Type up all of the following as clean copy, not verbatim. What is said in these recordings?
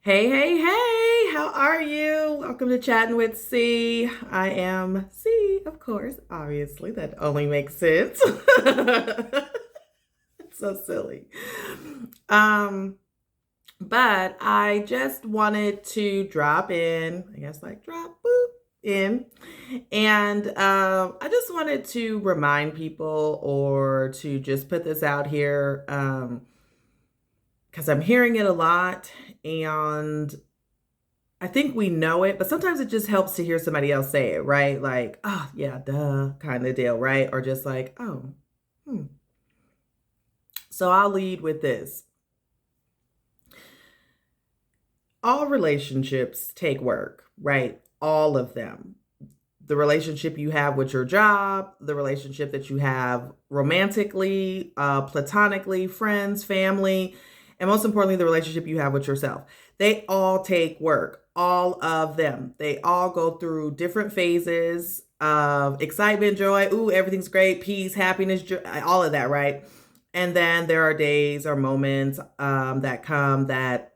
Hey, hey, hey, how are you? Welcome to Chatting with C. I am C, of course, obviously. That only makes sense. It's so silly. Um, but I just wanted to drop in, I guess like drop boop in. And I just wanted to remind people or to just put this out here because I'm hearing it a lot and I think we know it, but sometimes it just helps to hear somebody else say it, right? Like, oh, yeah, duh, kind of deal, right? Or just like, oh, hmm. So I'll lead with this. All relationships take work, right? All of them. The relationship you have with your job, the relationship that you have romantically, platonically, friends, family, and most importantly, the relationship you have with yourself. They all take work, all of them. They all go through different phases of excitement, joy, ooh, everything's great, peace, happiness, joy, all of that, right? And then there are days or moments that come that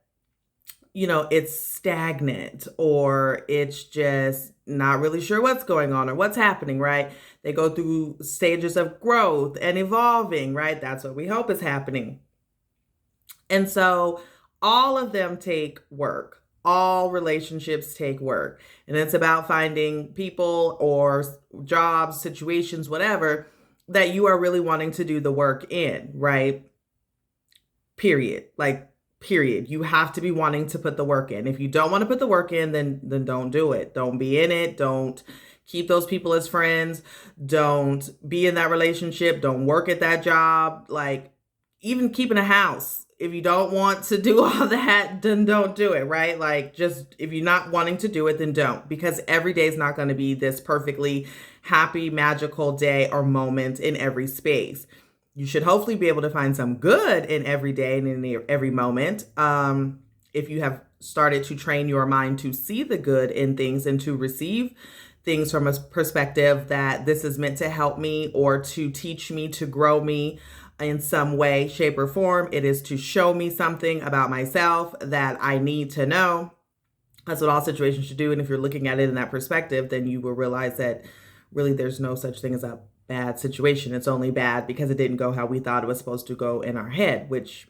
it's stagnant or it's just not really sure what's going on or what's happening, right? They go through stages of growth and evolving, right? That's what we hope is happening. And so all of them take work. All relationships take work. And it's about finding people or jobs, situations, whatever, that you are really wanting to do the work in, right? Period. Like period. You have to be wanting to put the work in. If you don't want to put the work in, then don't do it. Don't be in it. Don't keep those people as friends. Don't be in that relationship. Don't work at that job. Like even keeping a house. If you don't want to do all that, then don't do it, right? Like just if you're not wanting to do it, then don't because every day is not going to be this perfectly happy, magical day or moment in every space. You should hopefully be able to find some good in every day and in every moment. If you have started to train your mind to see the good in things and to receive things from a perspective that this is meant to help me or to teach me, to grow me in some way, shape, or form. It is to show me something about myself that I need to know. That's what all situations should do. And if you're looking at it in that perspective, then you will realize that really there's no such thing as a bad situation. It's only bad because it didn't go how we thought it was supposed to go in our head, which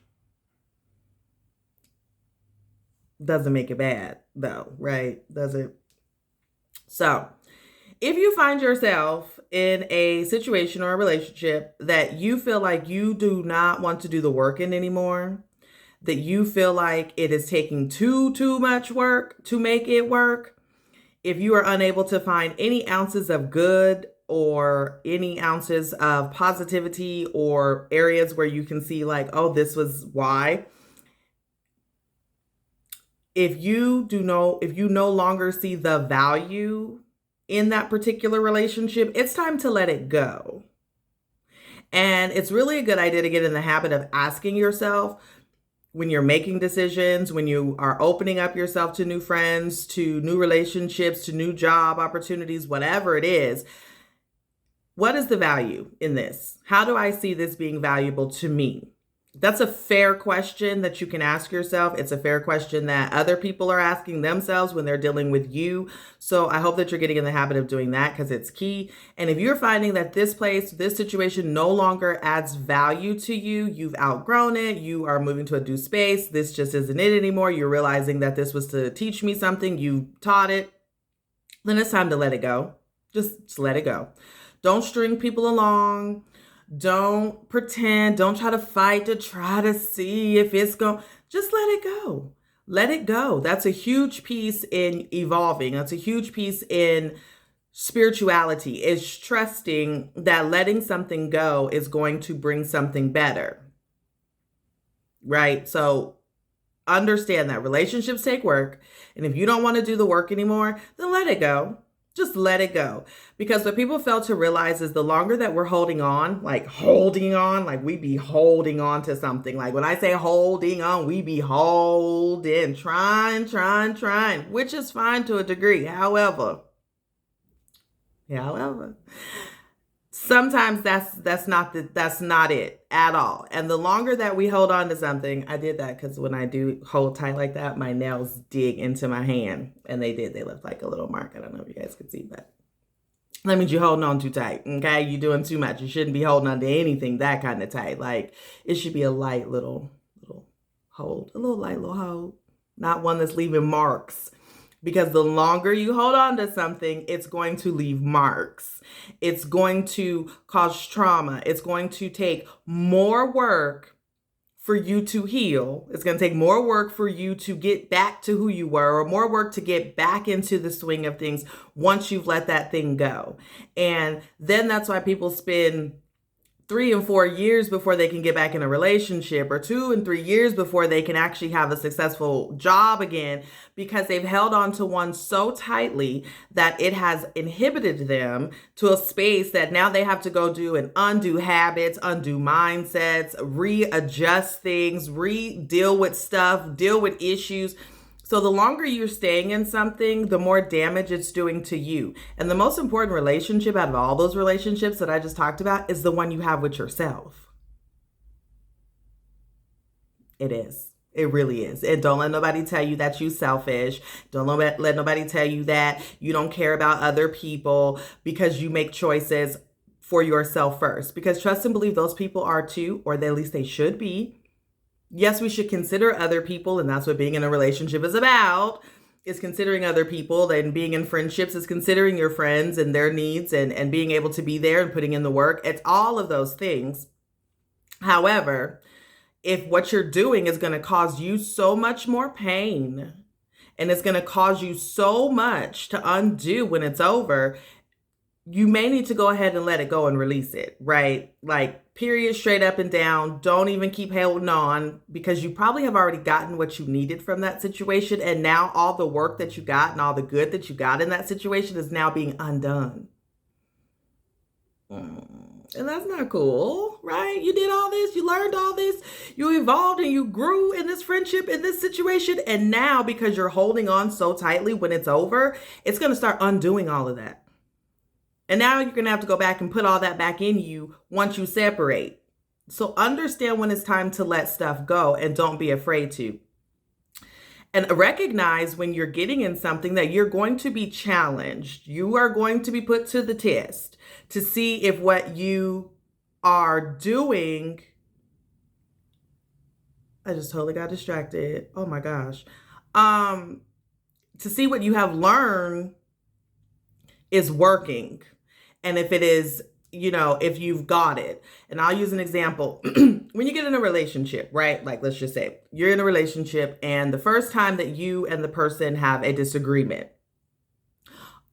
doesn't make it bad, though, right? Doesn't. So, if you find yourself in a situation or a relationship that you feel like you do not want to do the work in anymore, that you feel like it is taking too much work to make it work, if you are unable to find any ounces of good or any ounces of positivity or areas where you can see like, oh, this was why. If you no longer see the value in that particular relationship, it's time to let it go. And it's really a good idea to get in the habit of asking yourself when you're making decisions, when you are opening up yourself to new friends, to new relationships, to new job opportunities, whatever it is, what is the value in this? How do I see this being valuable to me? That's a fair question that you can ask yourself. It's a fair question that other people are asking themselves when they're dealing with you. So I hope that you're getting in the habit of doing that because it's key. And if you're finding that this place, this situation no longer adds value to you, you've outgrown it, you are moving to a new space, this just isn't it anymore, you're realizing that this was to teach me something, you taught it, then it's time to let it go. Just let it go. Don't string people along. Don't pretend. Don't try to fight to try to see if it's going. Just let it go. Let it go. That's a huge piece in evolving. That's a huge piece in spirituality, is trusting that letting something go is going to bring something better. Right? So understand that relationships take work. And if you don't want to do the work anymore, then let it go. Just let it go. Because what people fail to realize is the longer that we're holding on, like we be holding on to something. Like when I say holding on, we be holding, trying, which is fine to a degree. However, Sometimes that's not it at all. And the longer that we hold on to something, I did that because when I do hold tight like that, my nails dig into my hand, and they left like a little mark. I don't know if you guys could see, but that means you're holding on too tight. Okay, you're doing too much. You shouldn't be holding on to anything that kind of tight. Like, it should be a light little hold, a little light little hold, not one that's leaving marks. Because the longer you hold on to something, it's going to leave marks. It's going to cause trauma. It's going to take more work for you to heal. It's going to take more work for you to get back to who you were, or more work to get back into the swing of things once you've let that thing go. And then that's why people spend 3 and 4 years before they can get back in a relationship, or 2 and 3 years before they can actually have a successful job again, because they've held on to one so tightly that it has inhibited them to a space that now they have to go do and undo habits, undo mindsets, readjust things, deal with stuff, deal with issues. So the longer you're staying in something, the more damage it's doing to you. And the most important relationship out of all those relationships that I just talked about is the one you have with yourself. It is. It really is. And don't let nobody tell you that you're selfish. Don't let nobody tell you that you don't care about other people because you make choices for yourself first. Because trust and believe those people are too, or at least they should be. Yes, we should consider other people, and that's what being in a relationship is about, is considering other people. And being in friendships is considering your friends and their needs, and being able to be there and putting in the work. It's all of those things. However, if what you're doing is going to cause you so much more pain, and it's going to cause you so much to undo when it's over, you may need to go ahead and let it go and release it, right? Like, period, straight up and down. Don't even keep holding on, because you probably have already gotten what you needed from that situation. And now all the work that you got and all the good that you got in that situation is now being undone. And that's not cool, right? You did all this, you learned all this, you evolved and you grew in this friendship, in this situation. And now, because you're holding on so tightly, when it's over, it's going to start undoing all of that. And now you're going to have to go back and put all that back in you once you separate. So understand when it's time to let stuff go, and don't be afraid to. And recognize when you're getting in something that you're going to be challenged. You are going to be put to the test to see if what you are doing. I just totally got distracted. Oh my gosh. To see what you have learned is working. And if it is, if you've got it. And I'll use an example. When you get in a relationship, right? Like, let's just say you're in a relationship, and the first time that you and the person have a disagreement,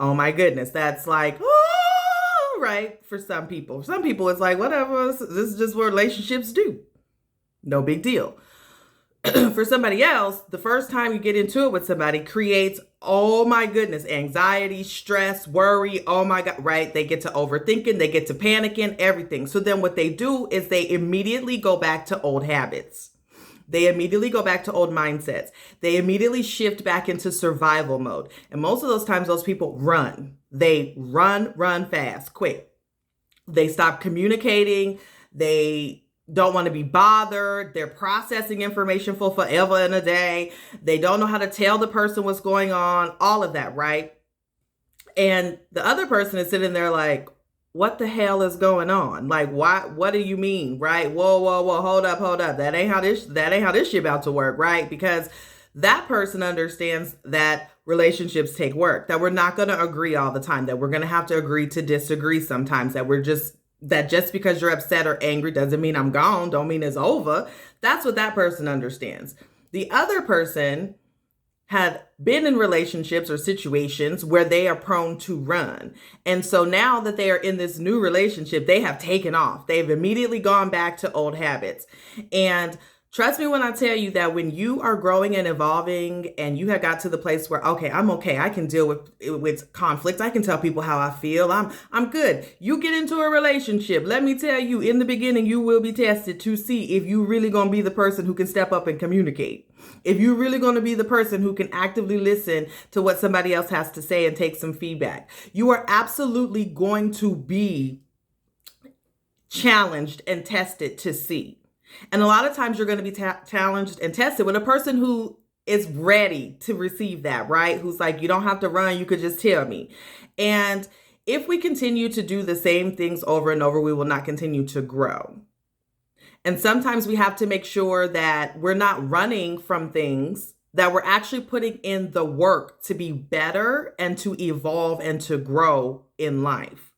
oh my goodness, that's like, oh, right? For some people. Some people, it's like, whatever, this is just what relationships do. No big deal. For somebody else, the first time you get into it with somebody creates, oh my goodness, anxiety, stress, worry. Oh my God, right? They get to overthinking, they get to panicking, everything. So then what they do is they immediately go back to old habits. They immediately go back to old mindsets. They immediately shift back into survival mode. And most of those times, those people run. They run fast, quick. They stop communicating. They don't want to be bothered. They're processing information for forever and a day. They don't know how to tell the person what's going on, all of that, right? And the other person is sitting there like, what the hell is going on? Like, what do you mean, right? Whoa, hold up. That ain't how this shit about to work, right? Because that person understands that relationships take work, that we're not going to agree all the time, that we're going to have to agree to disagree sometimes, that just because you're upset or angry doesn't mean I'm gone, don't mean it's over. That's what that person understands. The other person had been in relationships or situations where they are prone to run. And so now that they are in this new relationship, they have taken off. They've immediately gone back to old habits. And trust me when I tell you that when you are growing and evolving and you have got to the place where, okay, I'm okay. I can deal with conflict. I can tell people how I feel. I'm good. You get into a relationship. Let me tell you, in the beginning, you will be tested to see if you really going to be the person who can step up and communicate. If you're really going to be the person who can actively listen to what somebody else has to say and take some feedback. You are absolutely going to be challenged and tested to see. And a lot of times you're going to be challenged and tested with a person who is ready to receive that, right? Who's like, you don't have to run, you could just tell me. And if we continue to do the same things over and over, we will not continue to grow. And sometimes we have to make sure that we're not running from things, that we're actually putting in the work to be better and to evolve and to grow in life.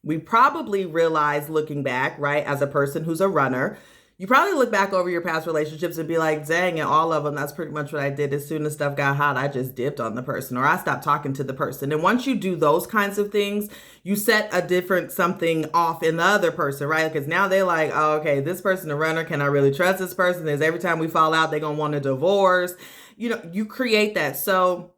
We probably realize, looking back, right, as a person who's a runner, you probably look back over your past relationships and be like, dang, and all of them, that's pretty much what I did. As soon as stuff got hot, I just dipped on the person, or I stopped talking to the person. And once you do those kinds of things, you set a different something off in the other person, right? Because now they're like, oh, okay, this person a runner. Can I really trust this person? Is every time we fall out, they're going to want a divorce. You know, you create that. So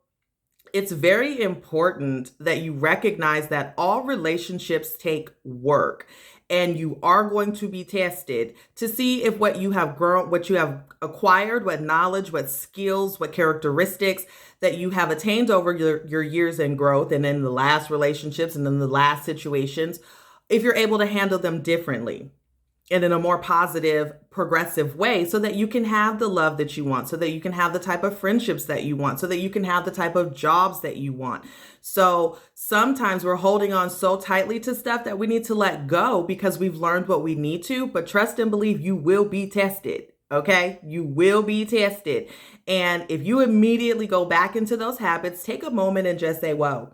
it's very important that you recognize that all relationships take work. And you are going to be tested to see if what you have grown, what you have acquired, what knowledge, what skills, what characteristics that you have attained over your years and growth, and in the last relationships and in the last situations, if you're able to handle them differently and in a more positive, progressive way, so that you can have the love that you want, so that you can have the type of friendships that you want, so that you can have the type of jobs that you want. So sometimes we're holding on so tightly to stuff that we need to let go because we've learned what we need to, but trust and believe you will be tested. Okay, you will be tested. And if you immediately go back into those habits, take a moment and just say, whoa,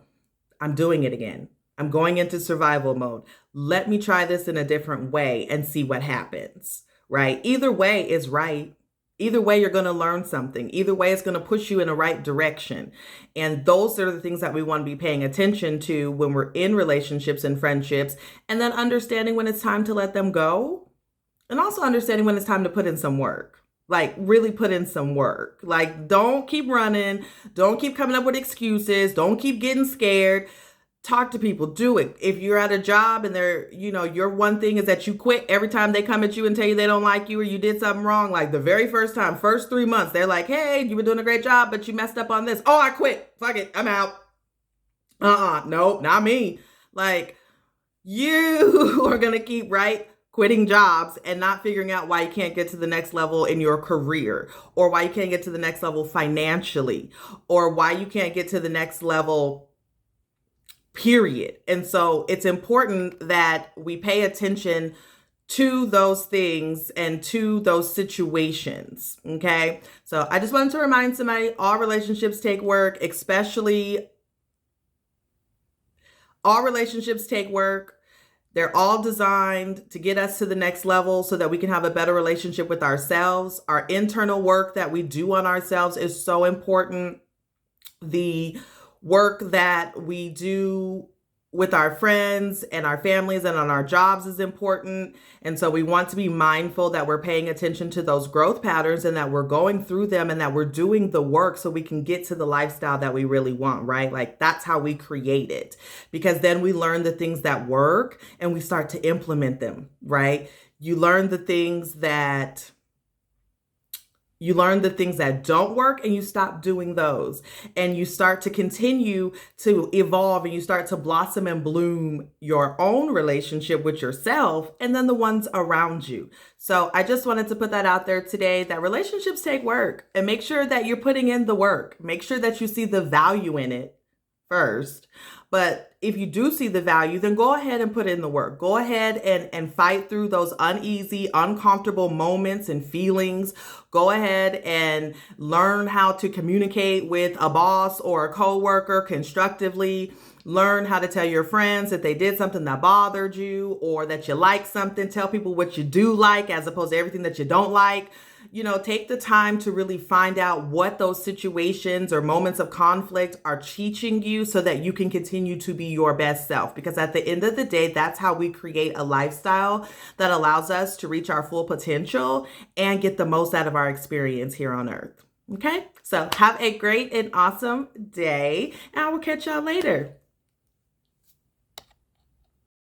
I'm doing it again. I'm going into survival mode. Let me try this in a different way and see what happens, right? Either way is right. Either way, you're going to learn something. Either way, it's going to push you in the right direction. And those are the things that we want to be paying attention to when we're in relationships and friendships, and then understanding when it's time to let them go, and also understanding when it's time to put in some work. Like, really put in some work. Like, don't keep running. Don't keep coming up with excuses. Don't keep getting scared. Talk to people, do it. If you're at a job and they're, your one thing is that you quit every time they come at you and tell you they don't like you or you did something wrong, like the very first time, first 3 months, they're like, hey, you've been doing a great job, but you messed up on this. Oh, I quit. Fuck it. I'm out. Nope, not me. Like, you are going to keep, quitting jobs and not figuring out why you can't get to the next level in your career, or why you can't get to the next level financially, or why you can't get to the next level, period. And so it's important that we pay attention to those things and to those situations. Okay. So I just wanted to remind somebody, all relationships take work, all relationships take work. They're all designed to get us to the next level so that we can have a better relationship with ourselves. Our internal work that we do on ourselves is so important. The work that we do with our friends and our families and on our jobs is important. And so we want to be mindful that we're paying attention to those growth patterns and that we're going through them and that we're doing the work so we can get to the lifestyle that we really want, right? Like, that's how we create it, because then we learn the things that work and we start to implement them, right? You learn the things that don't work and you stop doing those, and you start to continue to evolve and you start to blossom and bloom your own relationship with yourself and then the ones around you. So I just wanted to put that out there today, that relationships take work, and make sure that you're putting in the work. Make sure that you see the value in it first. But if you do see the value, then go ahead and put in the work. Go ahead and fight through those uneasy, uncomfortable moments and feelings. Go ahead and learn how to communicate with a boss or a coworker constructively. Learn how to tell your friends that they did something that bothered you or that you like something. Tell people what you do like as opposed to everything that you don't like. Take the time to really find out what those situations or moments of conflict are teaching you so that you can continue to be your best self. Because at the end of the day, that's how we create a lifestyle that allows us to reach our full potential and get the most out of our experience here on earth. Okay, so have a great and awesome day, and I will catch y'all later.